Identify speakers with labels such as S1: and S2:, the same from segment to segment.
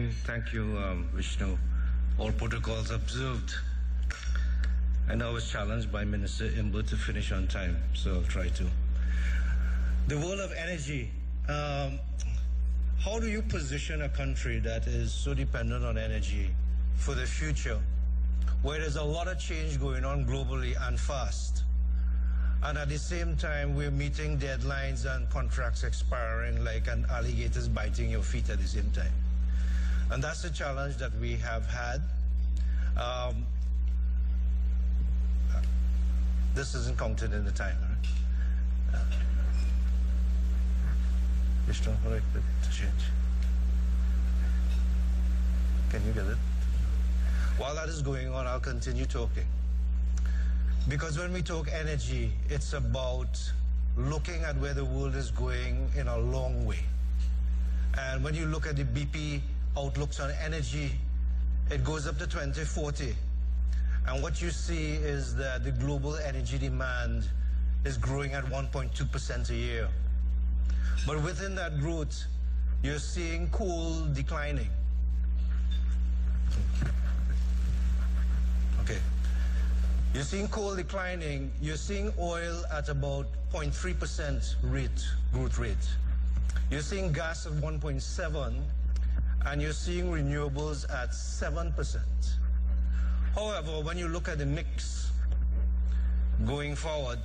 S1: morning. Thank you, Vishnu. All protocols observed. And I was challenged by Minister Imber to finish on time, so I'll try to. The world of energy. How do you position a country that is so dependent on energy for the future, where there's a lot of change going on globally and fast, and at the same time we're meeting deadlines and contracts expiring like an alligator's biting your feet at the same time? And that's a challenge that we have had. This isn't counted in the time, right? Can you get it? While that is going on, I'll continue talking. Because when we talk energy, it's about looking at where the world is going in a long way. And when you look at the BP outlooks on energy, it goes up to 2040. And what you see is that the global energy demand is growing at 1.2% a year. But within that growth, you're seeing coal declining. Okay. You're seeing coal declining. You're seeing oil at about 0.3% growth rate. You're seeing gas at 1.7%, and you're seeing renewables at 7%. However, when you look at the mix going forward,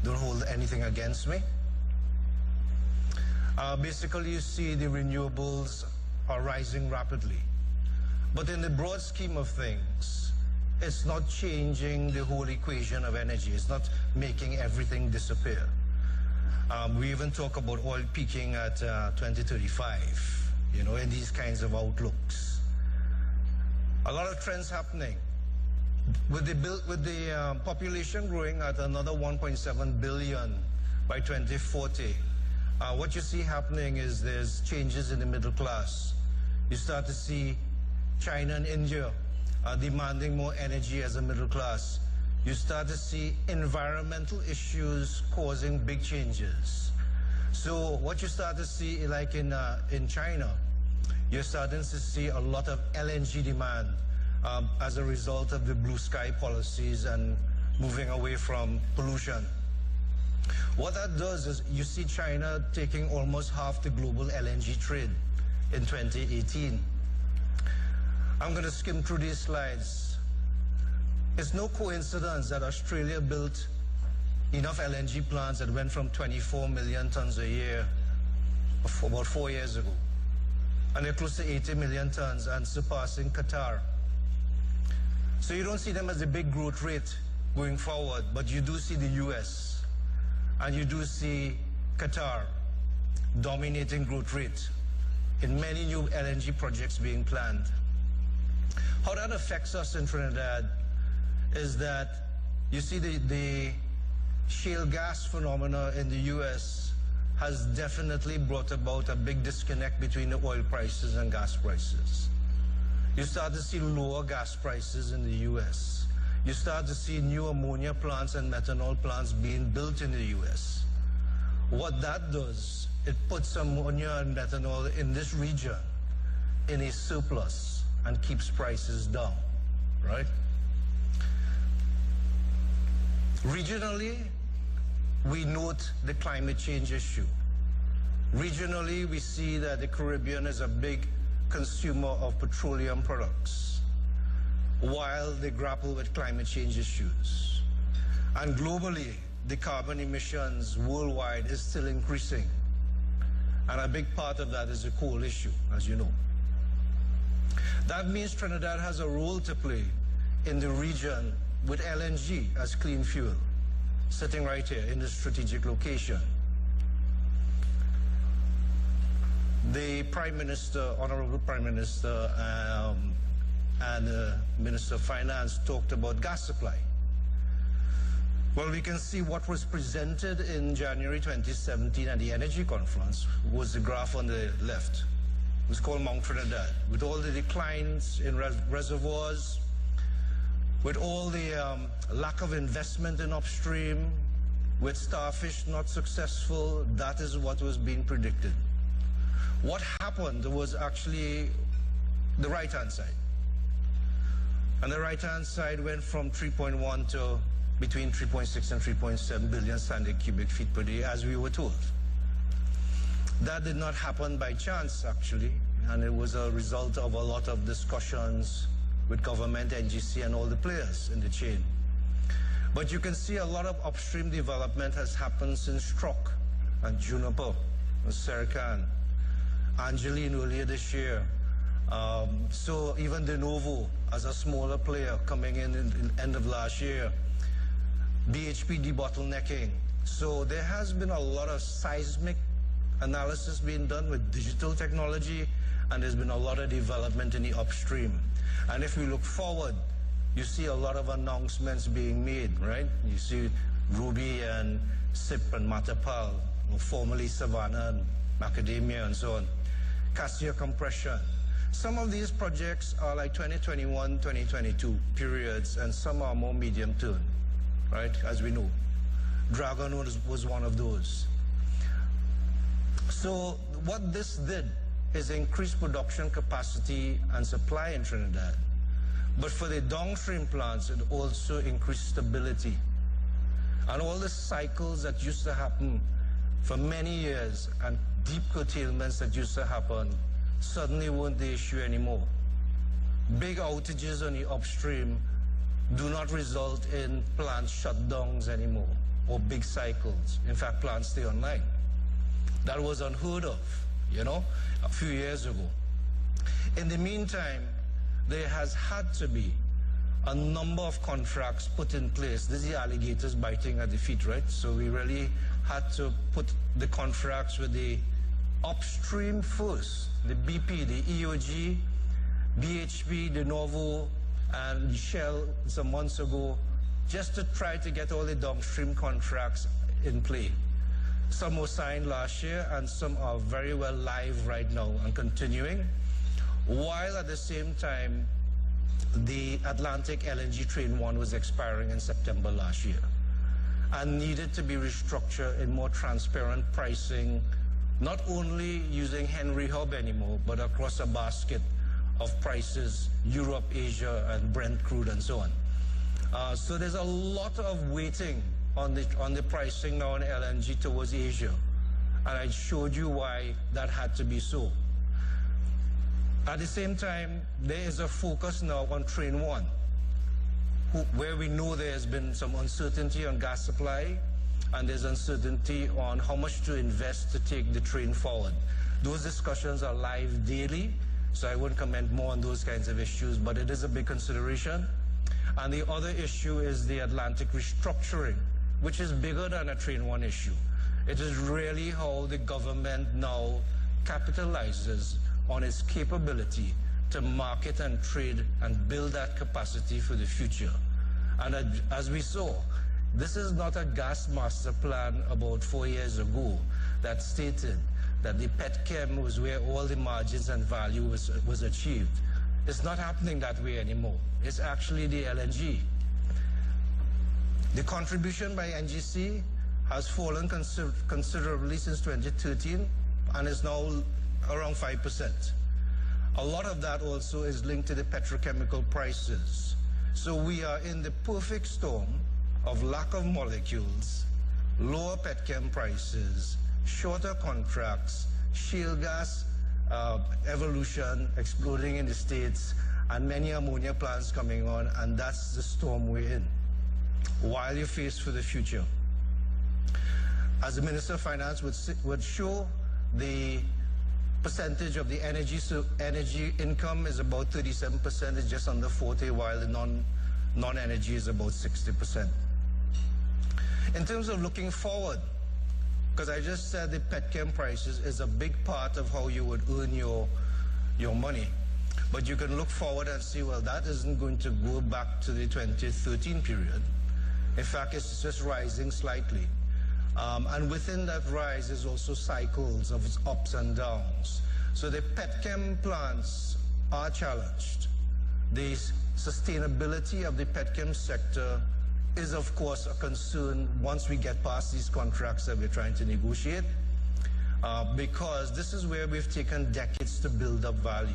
S1: don't hold anything against me. Basically, you see the renewables are rising rapidly. But in the broad scheme of things, it's not changing the whole equation of energy. It's not making everything disappear. We even talk about oil peaking at 2035, you know, in these kinds of outlooks. A lot of trends happening. With the population growing at another 1.7 billion by 2040, what you see happening is there's changes in the middle class. You start to see China and India demanding more energy as a middle class. You start to see environmental issues causing big changes. So what you start to see, like in China, you're starting to see a lot of LNG demand as a result of the blue sky policies and moving away from pollution. What that does is you see China taking almost half the global LNG trade in 2018. I'm going to skim through these slides. It's no coincidence that Australia built enough LNG plants that went from 24 million tons a year about 4 years ago. And they're close to 80 million tons and surpassing Qatar. So you don't see them as a big growth rate going forward, but you do see the US and you do see Qatar dominating growth rate in many new LNG projects being planned. How that affects us in Trinidad is that you see the shale gas phenomena in the US has definitely brought about a big disconnect between the oil prices and gas prices. You start to see lower gas prices in the US. You start to see new ammonia plants and methanol plants being built in the US. What that does, it puts ammonia and methanol in this region in a surplus and keeps prices down, right? Regionally, we note the climate change issue. Regionally, we see that the Caribbean is a big consumer of petroleum products, while they grapple with climate change issues. And globally, the carbon emissions worldwide is still increasing. And a big part of that is the coal issue, as you know. That means Trinidad has a role to play in the region with LNG as clean fuel, sitting right here in this strategic location. The Prime Minister, Honorable Prime Minister, and Minister of Finance talked about gas supply. Well, we can see what was presented in January 2017 at the Energy Conference was the graph on the left. It was called Mount Trinidad, with all the declines in reservoirs, with all the lack of investment in upstream, with starfish not successful. That is what was being predicted. What happened was actually the right-hand side. And the right-hand side went from 3.1 to between 3.6 and 3.7 billion standard cubic feet per day, as we were told. That did not happen by chance, actually, and it was a result of a lot of discussions with government, NGC, and all the players in the chain. But you can see a lot of upstream development has happened since Stroke and Juniper and Sercan, Angeline earlier this year. So even De Novo, as a smaller player coming in end of last year, BHP debottlenecking. So there has been a lot of seismic analysis being done with digital technology, and there's been a lot of development in the upstream. And if we look forward, you see a lot of announcements being made, right? You see Ruby and SIP and Matapal, or formerly Savannah and Macadamia and so on. Cassia compression. Some of these projects are like 2021, 2022 periods, and some are more medium term, right, as we know. Dragon was one of those. So what this did is increase production capacity and supply in Trinidad. But for the downstream plants, it also increased stability. And all the cycles that used to happen for many years and deep curtailments that used to happen suddenly weren't the issue anymore. Big outages on the upstream do not result in plant shutdowns anymore or big cycles. In fact, plants stay online. That was unheard of, you know, a few years ago. In the meantime, there has had to be a number of contracts put in place. This is the alligators biting at the feet, right? So we really had to put the contracts with the upstream first, the BP, the EOG, BHP, De Novo, and Shell some months ago, just to try to get all the downstream contracts in play. Some were signed last year, and some are very well live right now and continuing, while at the same time, the Atlantic LNG Train 1 was expiring in September last year and needed to be restructured in more transparent pricing, not only using Henry Hub anymore, but across a basket of prices, Europe, Asia, and Brent crude, and so on. So there's a lot of waiting on the pricing now on LNG towards Asia, and I showed you why that had to be so. At the same time, there is a focus now on Train 1, where we know there has been some uncertainty on gas supply, and there's uncertainty on how much to invest to take the train forward. Those discussions are live daily, so I won't comment more on those kinds of issues, but it is a big consideration. And the other issue is the Atlantic restructuring, which is bigger than a Train 1 issue. It is really how the government now capitalizes on its capability to market and trade and build that capacity for the future. And as we saw, this is not a gas master plan about 4 years ago that stated that the petchem was where all the margins and value was achieved. It's not happening that way anymore. It's actually the LNG. The contribution by NGC has fallen considerably since 2013 and is now around 5%. A lot of that also is linked to the petrochemical prices. So we are in the perfect storm of lack of molecules, lower petchem prices, shorter contracts, shale gas evolution exploding in the States, and many ammonia plants coming on, and that's the storm we're in, while you're faced for the future. As the Minister of Finance would show, the percentage of the energy income is about 37%, it's just under 40%, while the non-energy is about 60%. In terms of looking forward, because I just said the petchem prices is a big part of how you would earn your money. But you can look forward and see, well, that isn't going to go back to the 2013 period. In fact, it's just rising slightly. And within that rise is also cycles of ups and downs. So the petchem plants are challenged. The sustainability of the petchem sector is, of course, a concern once we get past these contracts that we're trying to negotiate. because this is where we've taken decades to build up value.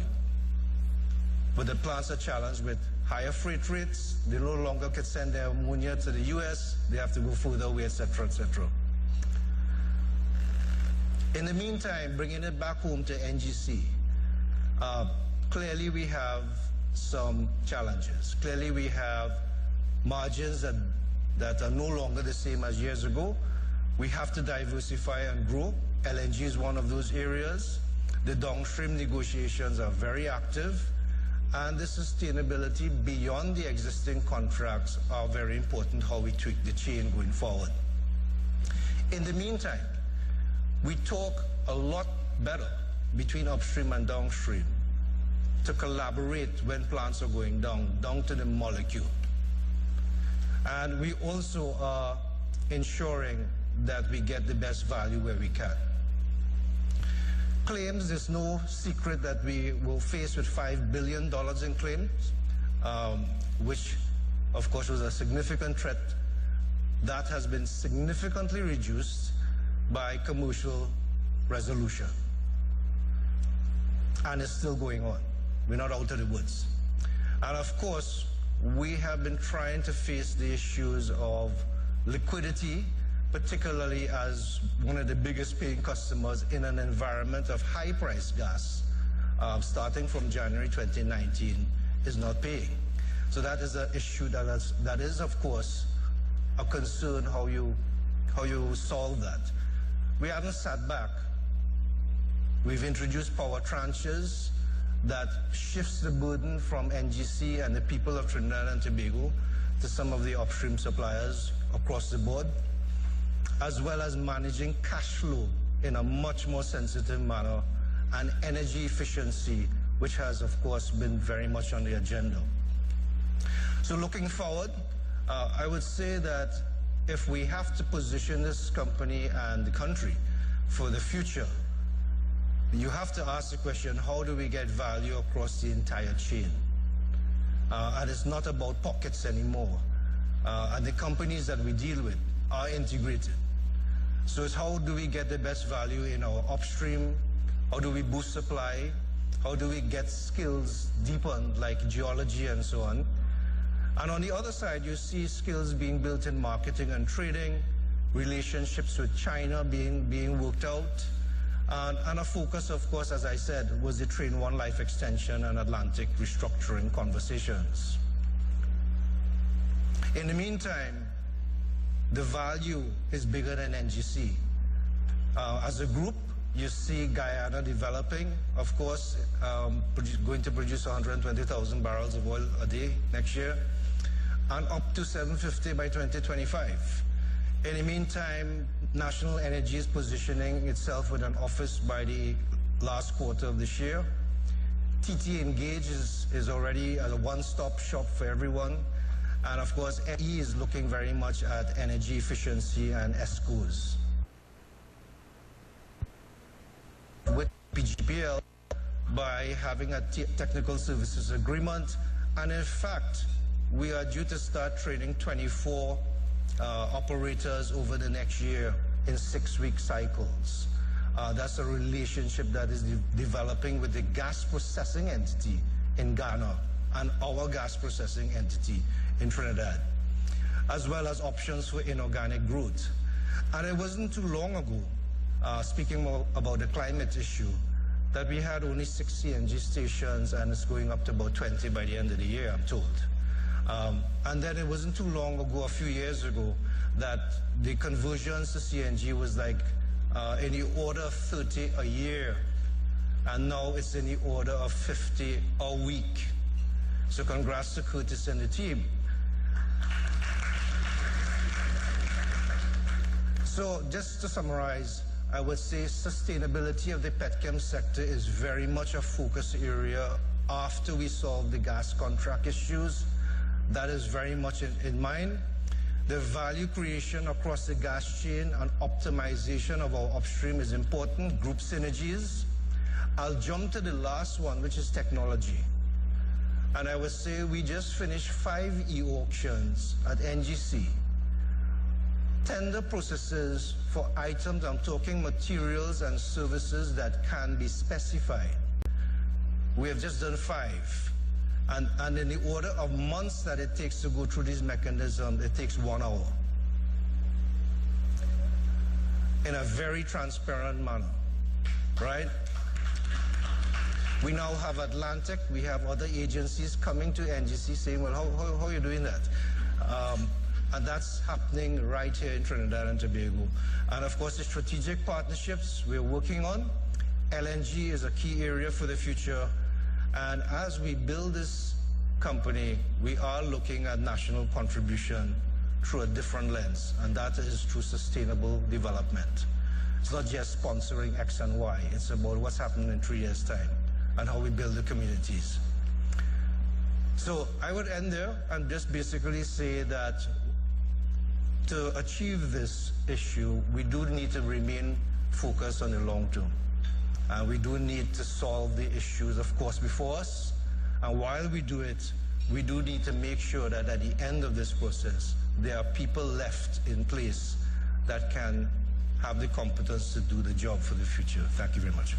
S1: But the plants are challenged with higher freight rates. They no longer can send their ammonia to the US. They have to go further away, etc., etc. In the meantime, bringing it back home to NGC, clearly we have some challenges. Clearly we have margins that are no longer the same as years ago. We have to diversify and grow. LNG is one of those areas. The downstream negotiations are very active, and the sustainability beyond the existing contracts are very important, how we tweak the chain going forward. In the meantime, we talk a lot better between upstream and downstream to collaborate when plants are going down to the molecule. And we also are ensuring that we get the best value where we can. Claims, there's no secret that we will face with $5 billion in claims, which of course was a significant threat. That has been significantly reduced by commercial resolution. And it's still going on. We're not out of the woods. And of course, we have been trying to face the issues of liquidity, particularly as one of the biggest paying customers in an environment of high price gas, starting from January 2019, is not paying. So that is an issue that is of course a concern, how you solve that. We haven't sat back. We've introduced power tranches that shifts the burden from NGC and the people of Trinidad and Tobago to some of the upstream suppliers across the board, as well as managing cash flow in a much more sensitive manner, and energy efficiency, which has, of course, been very much on the agenda. So looking forward, I would say that if we have to position this company and the country for the future, you have to ask the question, how do we get value across the entire chain? And it's not about pockets anymore. And the companies that we deal with are integrated. So it's how do we get the best value in our upstream? How do we boost supply? How do we get skills deepened like geology and so on? And on the other side, you see skills being built in marketing and trading, relationships with China being worked out, and a focus, of course, as I said, was the Train 1 life extension and Atlantic restructuring conversations. In the meantime, the value is bigger than NGC. As a group, you see Guyana developing, of course, going to produce 120,000 barrels of oil a day next year, and up to 750 by 2025. In the meantime, National Energy is positioning itself with an office by the last quarter of this year. TT Engage is already a one-stop shop for everyone. And of course, E is looking very much at energy efficiency and ESCOs. With PGPL, by having a technical services agreement, and in fact, we are due to start training 24 operators over the next year in 6-week cycles. That's a relationship that is developing with the gas processing entity in Ghana and our gas processing entity in Trinidad, as well as options for inorganic growth. And it wasn't too long ago, speaking more about the climate issue, that we had only 6 CNG stations, and it's going up to about 20 by the end of the year, I'm told. And then it wasn't too long ago, a few years ago, that the conversions to CNG was like in the order of 30 a year, and now it's in the order of 50 a week. So congrats to Curtis and the team. So just to summarize, I would say sustainability of the petchem sector is very much a focus area after we solve the gas contract issues. That is very much in mind. The value creation across the gas chain and optimization of our upstream is important, group synergies. I'll jump to the last one, which is technology. And I would say we just finished 5 e-auctions at NGC. tender processes for items, I'm talking materials and services that can be specified. We have just done 5. And in the order of months that it takes to go through these mechanisms, it takes 1 hour. In a very transparent manner, right? We now have Atlantic, we have other agencies coming to NGC saying, well, how are you doing that? And that's happening right here in Trinidad and Tobago. And of course, the strategic partnerships we're working on. LNG is a key area for the future. And as we build this company, we are looking at national contribution through a different lens, and that is through sustainable development. It's not just sponsoring X and Y, it's about what's happening in 3 years' time and how we build the communities. So I would end there and just basically say that to achieve this issue, we do need to remain focused on the long term. And we do need to solve the issues, of course, before us. And while we do it, we do need to make sure that at the end of this process, there are people left in place that can have the competence to do the job for the future. Thank you very much.